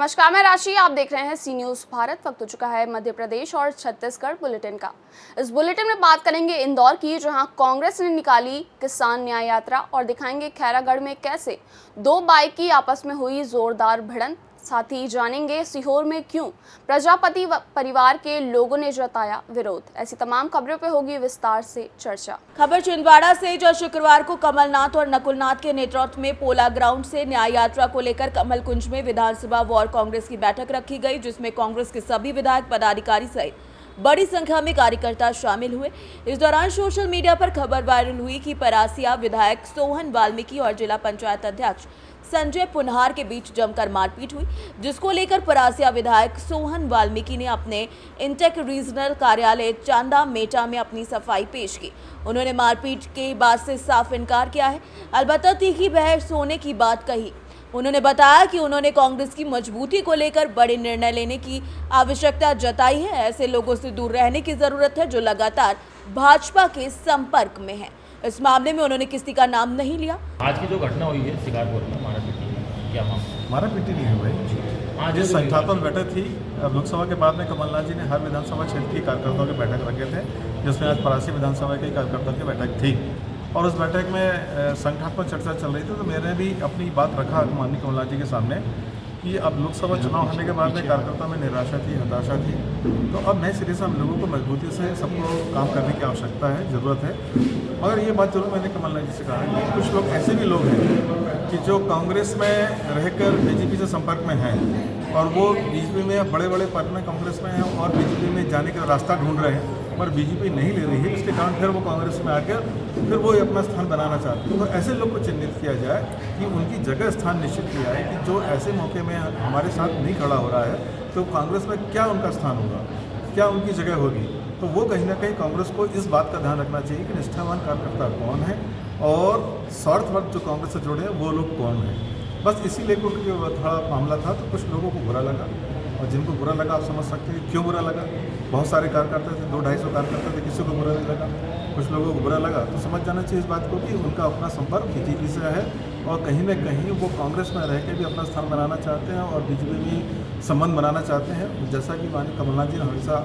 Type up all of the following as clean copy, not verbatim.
नमस्कार, मैं राशि। आप देख रहे हैं सी न्यूज़ भारत। वक्त हो चुका है मध्य प्रदेश और छत्तीसगढ़ बुलेटिन का। इस बुलेटिन में बात करेंगे इंदौर की, जहां कांग्रेस ने निकाली किसान न्याय यात्रा, और दिखाएंगे खैरागढ़ में कैसे दो बाइक की आपस में हुई जोरदार भिड़ंत। साथ ही जानेंगे सीहोर में क्यों प्रजापति परिवार के लोगों ने जताया विरोध। ऐसी तमाम खबरों पे होगी विस्तार से चर्चा। खबर छिंदवाड़ा से, जो शुक्रवार को कमलनाथ और नकुलनाथ के नेतृत्व में पोला ग्राउंड से न्याय यात्रा को लेकर कमल कुंज में विधानसभा वार्ड कांग्रेस की बैठक रखी गई, जिसमें कांग्रेस के सभी विधायक पदाधिकारी सहित बड़ी संख्या में कार्यकर्ता शामिल हुए। इस दौरान सोशल मीडिया पर खबर वायरल हुई कि परासिया विधायक सोहन वाल्मीकि और जिला पंचायत अध्यक्ष संजय पुनहार के बीच जमकर मारपीट हुई, जिसको लेकर परासिया विधायक सोहन वाल्मीकि ने अपने इंटेक रीजनल कार्यालय चांदा मेटा में अपनी सफाई पेश की। उन्होंने मारपीट के बात से साफ इनकार किया है, अलबत्ता तीखी बहस होने की बात कही। उन्होंने बताया कि उन्होंने कांग्रेस की मजबूती को लेकर बड़े निर्णय लेने की आवश्यकता जताई है। ऐसे लोगों से दूर रहने की जरूरत है जो लगातार भाजपा के संपर्क में है। इस मामले में उन्होंने किसी का नाम नहीं लिया। आज की जो घटना हुई है शिकारपुर में मारापीटी, क्या मामला? मारापीटी नहीं हुई। आज इस संस्थापन बैठक थी लोकसभा के बाद में कमलनाथ जी ने हर विधानसभा क्षेत्र की कार्यकर्ताओं की बैठक रखे थे, जिसमें आज परासी विधानसभा के कार्यकर्ताओं की बैठक थी और उस बैठक में संगठनात्मक चर्चा चल रही थी। तो मैंने भी अपनी बात रखा माननीय कमलनाथ जी के सामने कि अब लोकसभा चुनाव होने के बाद में कार्यकर्ता में निराशा थी, हताशा थी, तो अब नए सिरे से हम लोगों को मजबूती से सबको काम करने की आवश्यकता है, ज़रूरत है। मगर ये बात जरूर मैंने कमलनाथ जी से कहा कि कुछ लोग ऐसे भी लोग हैं कि जो कांग्रेस में रहकर बीजेपी से संपर्क में हैं और वो बीजेपी में बड़े बड़े पद में कांग्रेस में हैं और बीजेपी में जाने का रास्ता ढूंढ रहे हैं, पर बीजेपी नहीं ले रही है, इसके कारण फिर वो कांग्रेस में आकर फिर वो अपना स्थान बनाना चाहते हैं। तो ऐसे लोग को चिन्हित किया जाए कि उनकी जगह स्थान निश्चित किया है कि जो ऐसे मौके में हमारे साथ नहीं खड़ा हो रहा है तो कांग्रेस में क्या उनका स्थान होगा, क्या उनकी जगह होगी। तो वो कहीं ना कहीं कांग्रेस को इस बात का ध्यान रखना चाहिए कि निष्ठावान कार्यकर्ता कौन है और स्वार्थवत जो कांग्रेस से जुड़े हैं वो लोग कौन हैं। बस इसी लेकर जो थोड़ा मामला था, तो कुछ लोगों को बुरा लगा और जिनको बुरा लगा आप समझ सकते हैं क्यों बुरा लगा। बहुत सारे कार्यकर्ता थे, 200-250 कार्यकर्ता थे, किसी को बुरा नहीं लगा, कुछ लोगों को बुरा लगा। तो समझ जाना चाहिए इस बात को कि उनका अपना संपर्क बीजेपी से है और कहीं ना कहीं वो कांग्रेस में रह के भी अपना स्थान बनाना चाहते हैं और बीजेपी में संबंध बनाना चाहते हैं। जैसा कि माननीय कमलनाथ जी ने हमेशा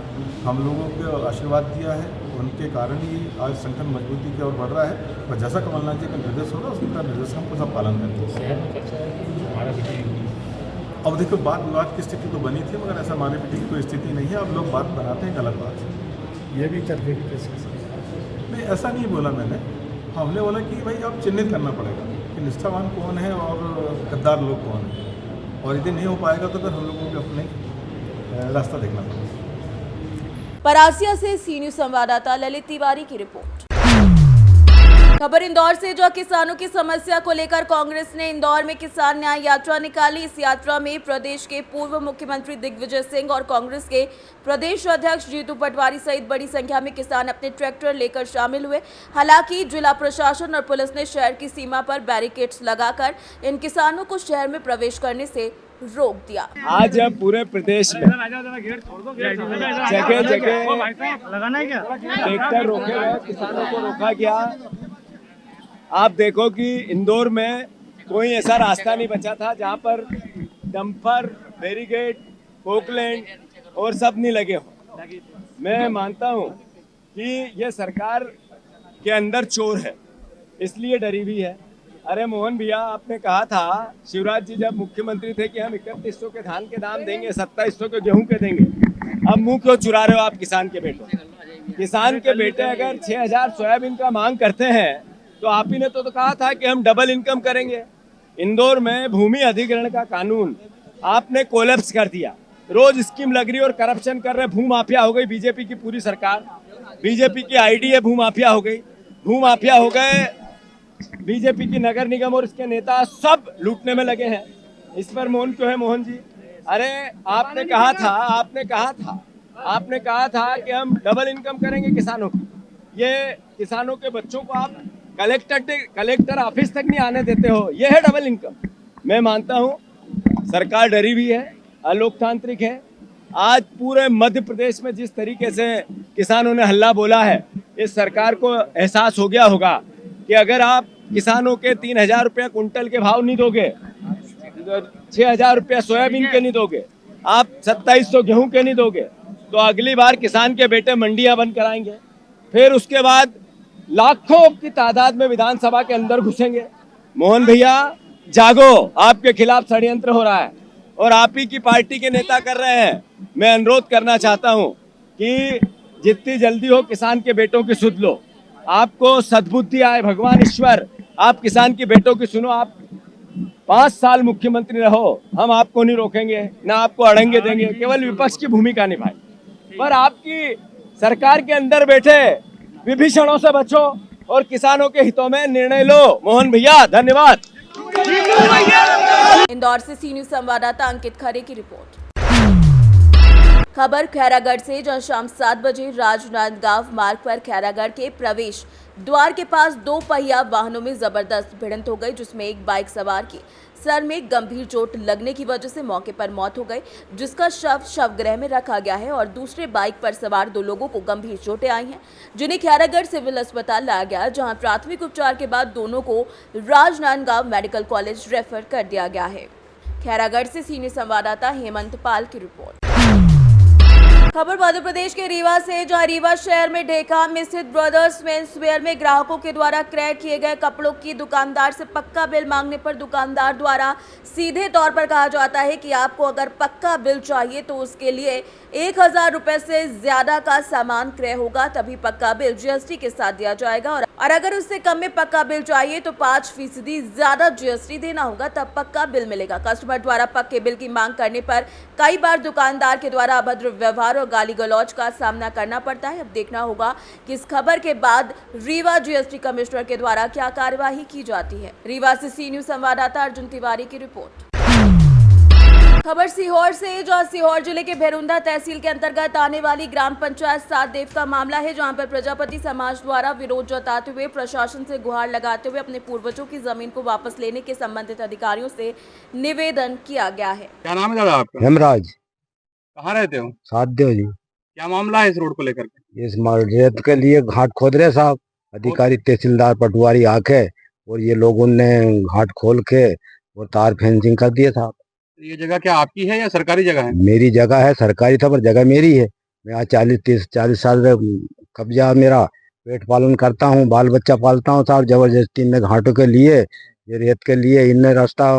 हम लोगों को आशीर्वाद दिया है, उनके कारण ही आज संगठन मजबूती की ओर बढ़ रहा है और जैसा कमलनाथ जी का निर्देश होगा उसका निर्देश हमको सब पालन करते हैं। अब देखो, बात विवाद की स्थिति तो बनी थी, मगर ऐसा मारापीटी की कोई स्थिति नहीं है। अब लोग बात बनाते हैं, गलत बात है। ये भी चर्चे की पेशकश नहीं, ऐसा नहीं बोला मैंने। हमने बोला कि भाई अब चिन्हित करना पड़ेगा कि निष्ठावान कौन है और गद्दार लोग कौन है, और यदि नहीं हो पाएगा तो फिर हम लोगों को अपने रास्ता देखना पड़ेगा। परासिया से सी न्यूज़ संवाददाता ललित तिवारी की रिपोर्ट। खबर इंदौर से, जो किसानों की समस्या को लेकर कांग्रेस ने इंदौर में किसान न्याय यात्रा निकाली। इस यात्रा में प्रदेश के पूर्व मुख्यमंत्री दिग्विजय सिंह और कांग्रेस के प्रदेश अध्यक्ष जीतू पटवारी सहित बड़ी संख्या में किसान अपने ट्रैक्टर लेकर शामिल हुए। हालांकि जिला प्रशासन और पुलिस ने शहर की सीमा पर बैरिकेड्स लगाकर इन किसानों को शहर में प्रवेश करने से रोक दिया। आज पूरे प्रदेश में जगह जगह ट्रैक्टर रोके गए, किसानों को रोका गया। आप देखो कि इंदौर में कोई ऐसा रास्ता नहीं बचा था जहां पर डंपर, बैरिकेड, पोकलैंड और सब नहीं लगे हो। मैं मानता हूं कि ये सरकार के अंदर चोर है, इसलिए डरी हुई है। अरे मोहन भैया, आपने कहा था शिवराज जी जब मुख्यमंत्री थे कि हम 3100 के धान के दाम देंगे, 2700 के गेहूं के देंगे। अब मुंह क्यों चुरा रहे हो आप किसान के बेटे? किसान के बेटे अगर 6000 सोयाबीन का मांग करते हैं तो आप ही ने तो कहा था कि हम डबल इनकम करेंगे। इंदौर में भूमि अधिग्रहण का कानून आपने कोलैप्स कर दिया। रोज स्कीम लग रही और करप्शन कर रहे, भूमाफिया हो गई बीजेपी की पूरी सरकार। बीजेपी की आईडी भूमाफिया हो गई, भूमाफिया हो गए बीजेपी की नगर निगम और इसके नेता सब लूटने में लगे हैं। इस पर मौन क्यों है मोहन जी? अरे आपने कहा था कि हम डबल इनकम करेंगे किसानों की। ये किसानों के बच्चों को आप कलेक्टर ऑफिस तक नहीं आने देते हो, ये है डबल इनकम। मैं मानता हूँ सरकार डरी हुई है, अलोकतांत्रिक है। आज पूरे मध्य प्रदेश में जिस तरीके से किसानों ने हल्ला बोला है, इस सरकार को एहसास हो गया होगा कि अगर आप किसानों के 3000 रुपये कुंटल के भाव नहीं दोगे 6,000 रुपया सोयाबीन के नहीं दोगे, आप 2700 गेहूं के नहीं दोगे, तो अगली बार किसान के बेटे मंडियां बंद कराएंगे। फिर उसके बाद लाखों की तादाद में विधानसभा के अंदर घुसेंगे। मोहन भैया जागो, आपके खिलाफ षड्यंत्र हो रहा है और आप ही की पार्टी के नेता कर रहे हैं। मैं अनुरोध करना चाहता हूं कि जितनी जल्दी हो किसान के बेटों की सुध लो, आपको सद्बुद्धि आए, भगवान ईश्वर आप किसान की बेटों की सुनो। आप 5 साल मुख्यमंत्री रहो, हम आपको नहीं रोकेंगे, ना आपको अड़ंगे देंगे, केवल विपक्ष की भूमिका निभाए। पर आपकी सरकार के अंदर बैठे विभीषणों से बचो और किसानों के हितों में निर्णय लो। मोहन भैया धन्यवाद। इंदौर से सी न्यूज संवाददाता अंकित खरे की रिपोर्ट। खबर खैरागढ़ से, जहां शाम 7 बजे राजनांदगांव मार्ग पर खैरागढ़ के प्रवेश द्वार के पास 2 पहिया वाहनों में जबरदस्त भिड़ंत हो गई, जिसमें एक बाइक सवार की सर में गंभीर चोट लगने की वजह से मौके पर मौत हो गई, जिसका शवगृह में रखा गया है और दूसरे बाइक पर सवार 2 लोगों को गंभीर चोटें आई हैं, जिन्हें खैरागढ़ सिविल अस्पताल लाया गया, जहां प्राथमिक उपचार के बाद दोनों को राजनांदगांव मेडिकल कॉलेज रेफर कर दिया गया है। खैरागढ़ से सीनियर संवाददाता हेमंत पाल की रिपोर्ट। खबर मध्य प्रदेश के रीवा से, जहां रीवा शहर में ढेका में स्थित ब्रदर्स मेंसवेयर में ग्राहकों के द्वारा क्रय किए गए कपड़ों की दुकानदार से पक्का बिल मांगने पर दुकानदार द्वारा सीधे तौर पर कहा जाता है कि आपको अगर पक्का बिल चाहिए तो उसके लिए 1,000 रुपए से ज्यादा का सामान क्रय होगा, तभी पक्का बिल जीएसटी के साथ दिया जाएगा, और अगर उससे कम में पक्का बिल चाहिए तो 5% ज्यादा जीएसटी देना होगा, तब पक्का बिल मिलेगा। कस्टमर द्वारा पक्के बिल की मांग करने पर कई बार दुकानदार के द्वारा अभद्र व्यवहार और गाली गलौज का सामना करना पड़ता है। अब देखना होगा कि इस खबर के बाद रीवा जीएसटी कमिश्नर के द्वारा क्या कार्यवाही की जाती है। रीवा से सी न्यूज संवाददाता अर्जुन तिवारी की रिपोर्ट। खबर सीहोर से, जहां सीहोर जिले के भेरुंदा तहसील के अंतर्गत आने वाली ग्राम पंचायत सातदेव का मामला है, जहां पर प्रजापति समाज द्वारा विरोध जताते हुए प्रशासन से गुहार लगाते हुए अपने पूर्वजों की जमीन को वापस लेने के संबंधित अधिकारियों से निवेदन किया गया है। क्या नाम है दादा आपका? हेमराज। कहाँ रहते हो? सातदेव जी। क्या मामला है इस रोड को लेकर के? इस रेत के लिए घाट खोद रहे साहब, अधिकारी तहसीलदार पटवारी आके, और ये लोगों ने घाट खोल के और तार फेंसिंग कर दिया साहब। ये जगह क्या आपकी है या सरकारी जगह है? मेरी जगह है, सरकारी था पर जगह मेरी है। मैं आज 40 साल से कब्जा मेरा, पेट पालन करता हूँ, बाल बच्चा पालता हूँ साहब। जबरदस्ती ने घाटों के लिए, ये रेत के लिए इनने रास्ता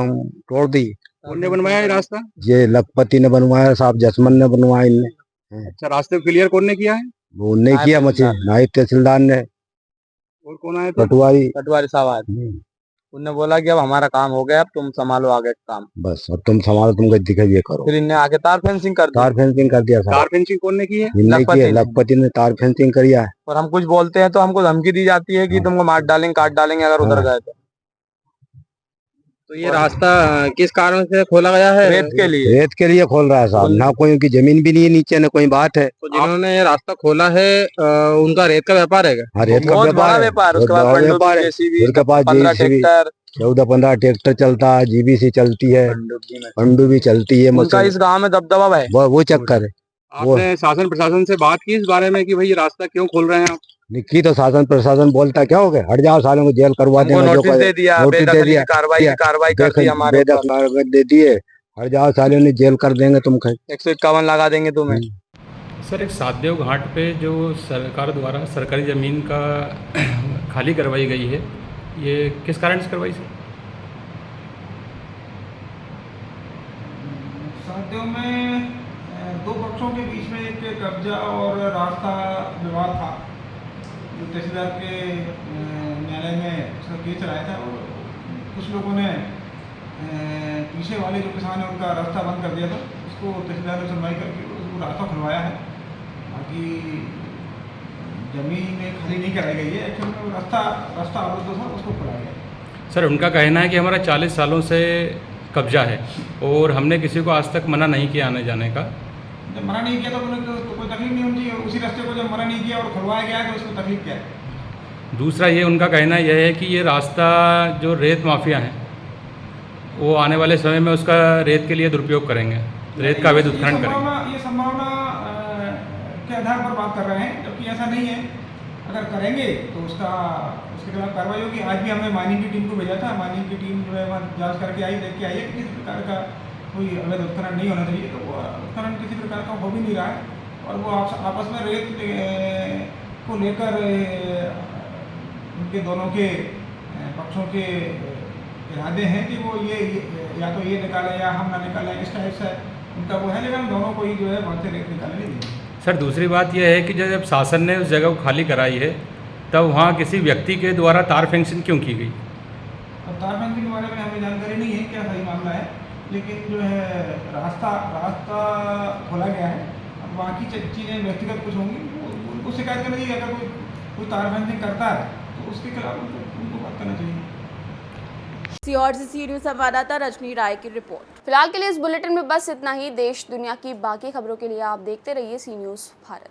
तोड़ दी। कौन ने बनवाया ये रास्ता? ये लखपति ने बनवाया साहब, जसमन ने बनवाया इनने। अच्छा, रास्ते को क्लियर कौन ने किया है? वो नहीं किया मुझे, नायब तहसीलदार ने। और कौन आया था? पटवारी साहब आए, उनने बोला कि अब हमारा काम हो गया, अब तुम संभालो आगे काम। बस अब तुम संभालो, तुम दिखा ये करो। फिर इनने आगे तार फेंसिंग कर दी। तार फेंसिंग कर दिया साहब। तार फेंसिंग कौन ने की है? लखपति ने तार फेंसिंग किया है। और हम कुछ बोलते हैं तो हमको धमकी दी जाती है कि तुमको मार डालेंगे, काट डालेंगे अगर उधर गए तो। ये रास्ता किस कारण से खोला गया है? रेत के लिए। रेत के लिए खोल रहा है साहब, ना कोई उनकी जमीन भी नहीं है नीचे, ना कोई बात है। तो जिन्होंने ये रास्ता खोला है उनका रेत का व्यापार है? हाँ, रेत का बहुत बड़ा व्यापार। उसके बाद 14-15 ट्रैक्टर चलता है, जीबीसी चलती है, पंडू भी चलती है। उनका इस गांव में दबदबा है, वो चक्कर है। आपने शासन प्रशासन से बात की इस बारे में कि भाई ये रास्ता क्यों खोल रहे हैं आप? निकी तो शासन प्रशासन बोलता क्या हो गया, हट जाओ सालों को जेल करवा देंगे। नोटिस दे दिया, कार्रवाई कर दी हमारे दे दिए, हट जाओ सालों ने जेल कर देंगे, तुम 151 लगा देंगे तुम्हें। सर, एक सातदेव घाट पे जो सरकार द्वारा सरकारी ज़मीन का खाली करवाई गई है, ये किस कारण से करवाई? सातदेव में 2 पक्षों के बीच में एक कब्जा और रास्ता विवाद था, जो तहसीलदार के न्यायालय में उसका केस चलाया था, और कुछ लोगों ने पीछे वाले जो किसान है उनका रास्ता बंद कर दिया था। उसको तहसीलदार ने सुनवाई करके उसको रास्ता खुलवाया है। बाकी जमीन खाली नहीं कराई गई है, एक्चुअली में रास्ता अवरुद्ध था, उसको खुलाया गया। सर, उनका कहना है कि हमारा 40 सालों से कब्जा है और हमने किसी को आज तक मना नहीं किया आने जाने का। जब मना नहीं किया तो कोई तकलीफ नहीं होती है। उसी रास्ते को जब मना नहीं किया और खुलवाया गया तो उसको तकलीफ क्या है? दूसरा ये उनका कहना यह है कि ये रास्ता जो रेत माफिया हैं वो आने वाले समय में उसका रेत के लिए दुरुपयोग करेंगे, रेत का अवैध उत्खनन करेंगे। ये संभावना के आधार पर बात कर रहे हैं, जबकि ऐसा नहीं है। अगर करेंगे तो उसके खिलाफ कार्रवाई होगी। आज भी हमने माइनिंग की टीम को भेजा था, माइनिंग की टीम जो है वहाँ जाँच करके आई, देख के आई है कि किसी प्रकार का कोई अवैध उत्खनन नहीं होना चाहिए। तो वो उत्खनन किसी प्रकार का हो भी नहीं रहा है और वो आपस में रेत को लेकर उनके दोनों के पक्षों के इरादे हैं कि वो ये या तो ये निकालें या हम ना निकालें, इस टाइप से उनका वो है, लेकिन हम दोनों को ही जो है वहाँ से रेत निकालने नहीं देंगे। सर दूसरी बात यह है कि जब शासन ने उस जगह को खाली कराई है तब वहाँ किसी व्यक्ति के द्वारा तार फेंसिंग क्यों की गई? और तार फेंसिंग के बारे में हमें जानकारी नहीं है क्या सही मामला है, लेकिन जो है रास्ता खोला गया है। अब बाकी चीज़ें व्यक्तिगत कुछ होंगी, उनको शिकायत करनी चाहिए। अगर कोई तार फेंसिंग करता है तो उसके खिलाफ उनको बात करना चाहिए। सीहोर से सी न्यूज़ संवाददाता रजनी राय की रिपोर्ट। फिलहाल के लिए इस बुलेटिन में बस इतना ही। देश दुनिया की बाकी खबरों के लिए आप देखते रहिए सी न्यूज़ भारत।